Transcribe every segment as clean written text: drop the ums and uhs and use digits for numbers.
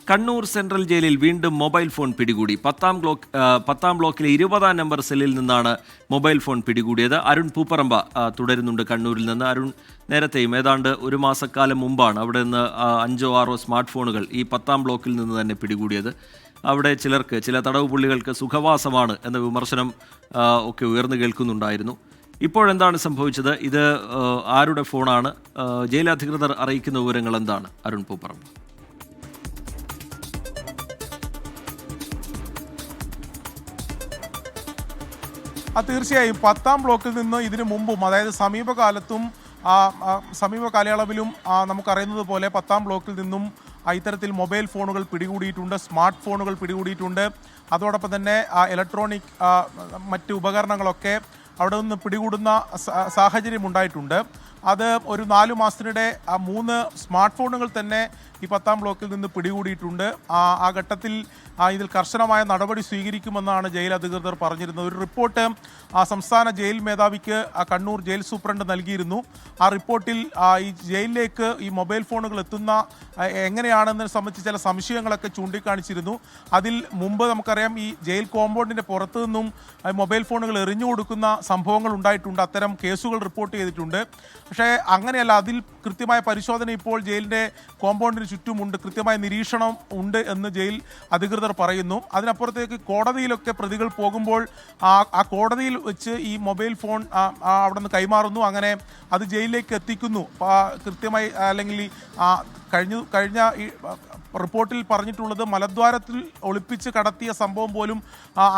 Kannur central ജയിലിൽ വീണ്ടും mobile phone പിടികൂടി. പത്താം ബ്ലോക്കിലെ 20-ാം നമ്പർ സെല്ലിൽ നിന്നാണ് മൊബൈൽ ഫോൺ പിടികൂടിയത്. അരുൺ പൂപ്പറമ്പ തുടരുന്നുണ്ട് കണ്ണൂരിൽ നിന്ന്. അരുൺ, നേരത്തെയും ഏതാണ്ട് ഒരു മാസക്കാലം മുമ്പാണ് അവിടെ നിന്ന് 5-6 സ്മാർട്ട് ഫോണുകൾ ഈ 10-ാം ബ്ലോക്കിൽ നിന്ന് തന്നെ പിടികൂടിയത്. അവിടെ ചില തടവ് പുള്ളികൾക്ക് സുഖവാസമാണ് എന്ന വിമർശനം ഒക്കെ ഉയർന്നു കേൾക്കുന്നുണ്ടായിരുന്നു. ഇപ്പോഴെന്താണ് സംഭവിച്ചത്? ഇത് ആരുടെ ഫോണാണ്? ജയിലധികൃതർ അറിയിക്കുന്ന വിവരങ്ങൾ എന്താണ്? അരുൺ പൂപ്പറമ്പ. തീർച്ചയായും 10-ാം ബ്ലോക്കിൽ നിന്ന് ഇതിനു മുമ്പും, അതായത് സമീപ കാലയളവിലും നമുക്കറിയുന്നത് പോലെ 10-ാം ബ്ലോക്കിൽ നിന്നും ഇത്തരത്തിൽ മൊബൈൽ ഫോണുകൾ പിടികൂടിയിട്ടുണ്ട്, സ്മാർട്ട് ഫോണുകൾ പിടികൂടിയിട്ടുണ്ട്. അതോടൊപ്പം തന്നെ ഇലക്ട്രോണിക് മറ്റ് ഉപകരണങ്ങളൊക്കെ അവിടെ നിന്ന് പിടികൂടുന്ന സാഹചര്യം ഉണ്ടായിട്ടുണ്ട്. അത് ഒരു 4 മാസത്തിനിടെ 3 സ്മാർട്ട് ഫോണുകൾ തന്നെ ഈ 10-ാം ബ്ലോക്കിൽ നിന്ന് പിടികൂടിയിട്ടുണ്ട്. ആ ഘട്ടത്തിൽ ഇതിൽ കർശനമായ നടപടി സ്വീകരിക്കുമെന്നാണ് ജയിൽ അധികൃതർ പറഞ്ഞിരുന്നത്. ഒരു റിപ്പോർട്ട് സംസ്ഥാന ജയിൽ മേധാവിക്ക് കണ്ണൂർ ജയിൽ സൂപ്രണ്ട് നൽകിയിരുന്നു. ആ റിപ്പോർട്ടിൽ ഈ ജയിലിലേക്ക് ഈ മൊബൈൽ ഫോണുകൾ എത്തുന്ന എങ്ങനെയാണെന്നതിനെ സംബന്ധിച്ച് ചില സംശയങ്ങളൊക്കെ ചൂണ്ടിക്കാണിച്ചിരുന്നു. അതിൽ മുമ്പ് നമുക്കറിയാം, ഈ ജയിൽ കോമ്പൗണ്ടിൻ്റെ പുറത്തു നിന്നും മൊബൈൽ ഫോണുകൾ എറിഞ്ഞു കൊടുക്കുന്ന സംഭവങ്ങൾ ഉണ്ടായിട്ടുണ്ട്. അത്തരം കേസുകൾ റിപ്പോർട്ട് ചെയ്തിട്ടുണ്ട്. പക്ഷേ അങ്ങനെയല്ല, അതിൽ കൃത്യമായ പരിശോധന ഇപ്പോൾ ജയിലിൻ്റെ കോമ്പൗണ്ടിന് ചുറ്റുമുണ്ട്, കൃത്യമായ നിരീക്ഷണം ഉണ്ട് എന്ന് ജയിൽ അധികൃതർ പറയുന്നു. അതിനപ്പുറത്തേക്ക് കോടതിയിലൊക്കെ പ്രതികൾ പോകുമ്പോൾ ആ കോടതിയിൽ വെച്ച് ഈ മൊബൈൽ ഫോൺ അവിടെ നിന്ന് കൈമാറുന്നു, അങ്ങനെ അത് ജയിലിലേക്ക് എത്തിക്കുന്നു കൃത്യമായി. അല്ലെങ്കിൽ കഴിഞ്ഞ ഈ റിപ്പോർട്ടിൽ പറഞ്ഞിട്ടുള്ളത് മലദ്വാരത്തിൽ ഒളിപ്പിച്ച് കടത്തിയ സംഭവം പോലും,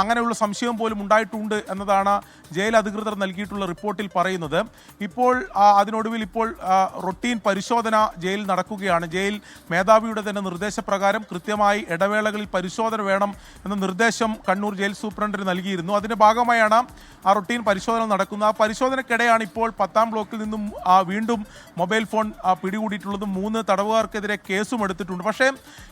അങ്ങനെയുള്ള സംശയം പോലും ഉണ്ടായിട്ടുണ്ട് എന്നതാണ് ജയിൽ അധികൃതർ നൽകിയിട്ടുള്ള റിപ്പോർട്ടിൽ പറയുന്നത്. ഇപ്പോൾ അതിനൊടുവിൽ റൊട്ടീൻ പരിശോധന ജയിൽ നടക്കുകയാണ്. ജയിൽ മേധാവിയുടെ തന്നെ നിർദ്ദേശപ്രകാരം കൃത്യമായി ഇടവേളകളിൽ പരിശോധന വേണം എന്ന നിർദ്ദേശം കണ്ണൂർ ജയിൽ സൂപ്രണ്ടിന് നൽകിയിരുന്നു. അതിൻ്റെ ഭാഗമായാണ് ആ റൊട്ടീൻ പരിശോധന നടക്കുന്നത്. ആ പരിശോധനയ്ക്കിടെയാണ് ഇപ്പോൾ 10-ാം ബ്ലോക്കിൽ നിന്നും വീണ്ടും മൊബൈൽ ഫോൺ പിടികൂടിയിട്ടുള്ളത്. 3 തടവുകാർക്കെതിരെ കേസും എടുത്തിട്ടുണ്ട്. പക്ഷേ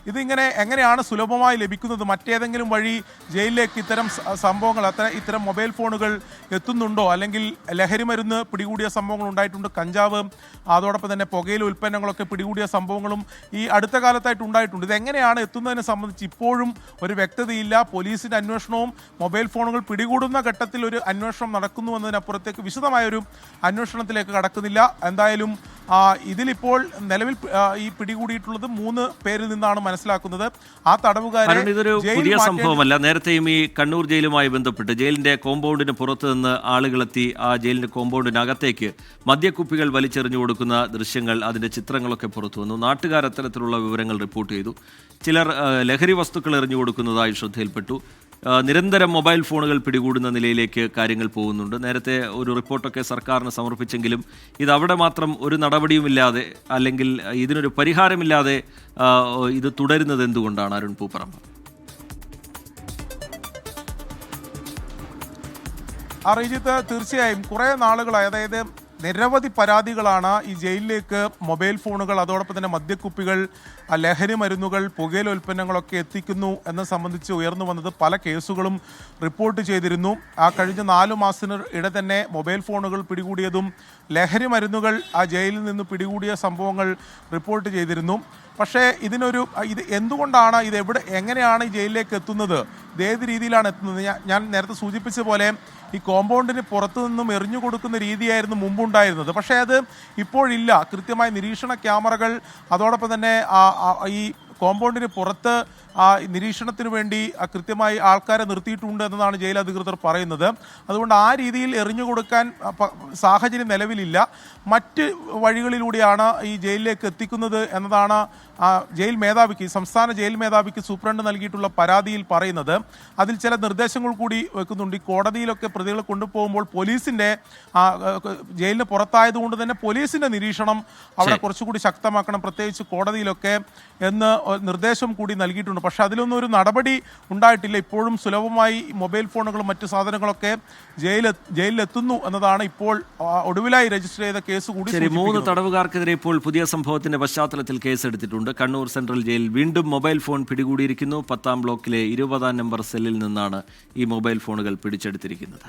ഇതിങ്ങനെ എങ്ങനെയാണ് സുലഭമായി ലഭിക്കുന്നത്? മറ്റേതെങ്കിലും വഴി ജയിലിലേക്ക് ഇത്തരം സംഭവങ്ങൾ, ഇത്തരം മൊബൈൽ ഫോണുകൾ എത്തുന്നുണ്ടോ? അല്ലെങ്കിൽ ലഹരി മരുന്ന് പിടികൂടിയ സംഭവങ്ങൾ ഉണ്ടായിട്ടുണ്ട്, കഞ്ചാവ്, അതോടൊപ്പം തന്നെ പുകയില ഉൽപ്പന്നങ്ങളൊക്കെ പിടികൂടിയ സംഭവങ്ങളും ഈ അടുത്ത കാലത്തായിട്ട് ഉണ്ടായിട്ടുണ്ട്. ഇതെങ്ങനെയാണ് എത്തുന്നതിനെ സംബന്ധിച്ച് ഇപ്പോഴും ഒരു വ്യക്തതയില്ല. പോലീസിൻ്റെ അന്വേഷണവും മൊബൈൽ ഫോണുകൾ പിടികൂടുന്ന ഘട്ടത്തിൽ ഒരു അന്വേഷണം നടക്കുന്നു എന്നതിനപ്പുറത്തേക്ക് വിശദമായൊരു അന്വേഷണത്തിലേക്ക് കടക്കുന്നില്ല. എന്തായാലും ഇതിലിപ്പോൾ നിലവിൽ ഈ പിടികൂടിയിട്ടുള്ളത് 3 പേരിൽ നിന്നാണ് മനസ്സിലാക്കുന്നത്. ആ തടവുകാരെ ഇതൊരു പുതിയ സംഭവമല്ല. നേരത്തെയും ഈ കണ്ണൂർ ജയിലുമായി ബന്ധപ്പെട്ട് ജയിലിന്റെ കോമ്പൗണ്ടിന് പുറത്ത് നിന്ന് ആളുകളെത്തി ആ ജയിലിന്റെ കോമ്പൗണ്ടിനകത്തേക്ക് മദ്യക്കുപ്പികൾ വലിച്ചെറിഞ്ഞു കൊടുക്കുന്ന ദൃശ്യങ്ങൾ, അതിന്റെ ചിത്രങ്ങളൊക്കെ പുറത്തു വന്നു. നാട്ടുകാർ അത്തരത്തിലുള്ള വിവരങ്ങൾ റിപ്പോർട്ട് ചെയ്തു. ചിലർ ലഹരി വസ്തുക്കൾ എറിഞ്ഞു കൊടുക്കുന്നതായി ശ്രദ്ധയിൽപ്പെട്ടു. നിരന്തരം മൊബൈൽ ഫോണുകൾ പിടികൂടുന്ന നിലയിലേക്ക് കാര്യങ്ങൾ പോകുന്നുണ്ട്. നേരത്തെ ഒരു റിപ്പോർട്ടൊക്കെ സർക്കാരിന് സമർപ്പിച്ചെങ്കിലും ഇത് അവിടെ മാത്രം ഒരു നടപടിയുമില്ലാതെ, അല്ലെങ്കിൽ ഇതിനൊരു പരിഹാരമില്ലാതെ ഇത് തുടരുന്നത് എന്തുകൊണ്ടാണ്? അരുൺ പൂപ്പറമ്പ. റിജിത്ത്, തീർച്ചയായും കുറേ നാളുകളായി, അതായത് നിരവധി പരാതികളാണ് ഈ ജയിലിലേക്ക് മൊബൈൽ ഫോണുകൾ, അതോടൊപ്പം തന്നെ മദ്യക്കുപ്പികൾ, ലഹരി മരുന്നുകൾ, പുകയില ഉൽപ്പന്നങ്ങളൊക്കെ എത്തിക്കുന്നു എന്നെ സംബന്ധിച്ച് ഉയർന്നു വന്നത്. പല കേസുകളും റിപ്പോർട്ട് ചെയ്തിരുന്നു. കഴിഞ്ഞ 4 മാസത്തിനിടെ തന്നെ മൊബൈൽ ഫോണുകൾ പിടികൂടിയതും ലഹരി മരുന്നുകൾ ജയിലിൽ നിന്ന് പിടികൂടിയ സംഭവങ്ങൾ റിപ്പോർട്ട് ചെയ്തിരുന്നു. പക്ഷേ ഇത് എന്തുകൊണ്ടാണ്, എങ്ങനെയാണ് ഈ ജയിലിലേക്ക് എത്തുന്നത്, ഏത് രീതിയിലാണ് എത്തുന്നത്? ഞാൻ നേരത്തെ സൂചിപ്പിച്ച പോലെ ഈ കോമ്പൗണ്ടിന് പുറത്തു നിന്നും എറിഞ്ഞു കൊടുക്കുന്ന രീതിയായിരുന്നു മുമ്പുണ്ടായിരുന്നത്. പക്ഷേ അത് ഇപ്പോഴില്ല. കൃത്യമായ നിരീക്ഷണ ക്യാമറകൾ, അതോടൊപ്പം തന്നെ ഈ കോമ്പൗണ്ടിന് പുറത്ത് നിരീക്ഷണത്തിന് വേണ്ടി കൃത്യമായി ആൾക്കാരെ നിർത്തിയിട്ടുണ്ട് എന്നതാണ് ജയിൽ അധികൃതർ പറയുന്നത്. അതുകൊണ്ട് ആ രീതിയിൽ എറിഞ്ഞു കൊടുക്കാൻ സാഹചര്യം നിലവിലില്ല. മറ്റ് വഴികളിലൂടെയാണ് ഈ ജയിലിലേക്ക് എത്തിക്കുന്നത് എന്നതാണ് സംസ്ഥാന ജയിൽ മേധാവിക്ക് സൂപ്രണ്ട് നൽകിയിട്ടുള്ള പരാതിയിൽ പറയുന്നത്. അതിൽ ചില നിർദ്ദേശങ്ങൾ കൂടി വെക്കുന്നുണ്ട്. ഈ കോടതിയിലൊക്കെ പ്രതികളെ കൊണ്ടുപോകുമ്പോൾ പോലീസിൻ്റെ, ജയിലിന് പുറത്തായതുകൊണ്ട് തന്നെ പോലീസിൻ്റെ നിരീക്ഷണം അവിടെ കുറച്ചുകൂടി ശക്തമാക്കണം, പ്രത്യേകിച്ച് കോടതിയിലൊക്കെ എന്ന് നിർദ്ദേശം കൂടി നൽകിയിട്ടുണ്ട്. പക്ഷെ അതിലൊന്നും ഒരു നടപടി ഉണ്ടായിട്ടില്ല. ഇപ്പോഴും സുലഭമായി മൊബൈൽ ഫോണുകളും മറ്റു സാധനങ്ങളൊക്കെ ജയിലിലെത്തുന്നു എന്നതാണ് ഇപ്പോൾ ഒടുവിലായി രജിസ്റ്റർ ചെയ്ത കേസ് കൂടി. 3 തടവുകാർക്കെതിരെ ഇപ്പോൾ പുതിയ സംഭവത്തിന്റെ പശ്ചാത്തലത്തിൽ കേസെടുത്തിട്ടുണ്ട്. കണ്ണൂർ സെൻട്രൽ ജയിൽ വീണ്ടും മൊബൈൽ ഫോൺ പിടികൂടിയിരിക്കുന്നു. 10-ാം ബ്ലോക്കിലെ 20-ാം നമ്പർ സെല്ലിൽ നിന്നാണ് ഈ മൊബൈൽ ഫോണുകൾ പിടിച്ചെടുത്തിരിക്കുന്നത്.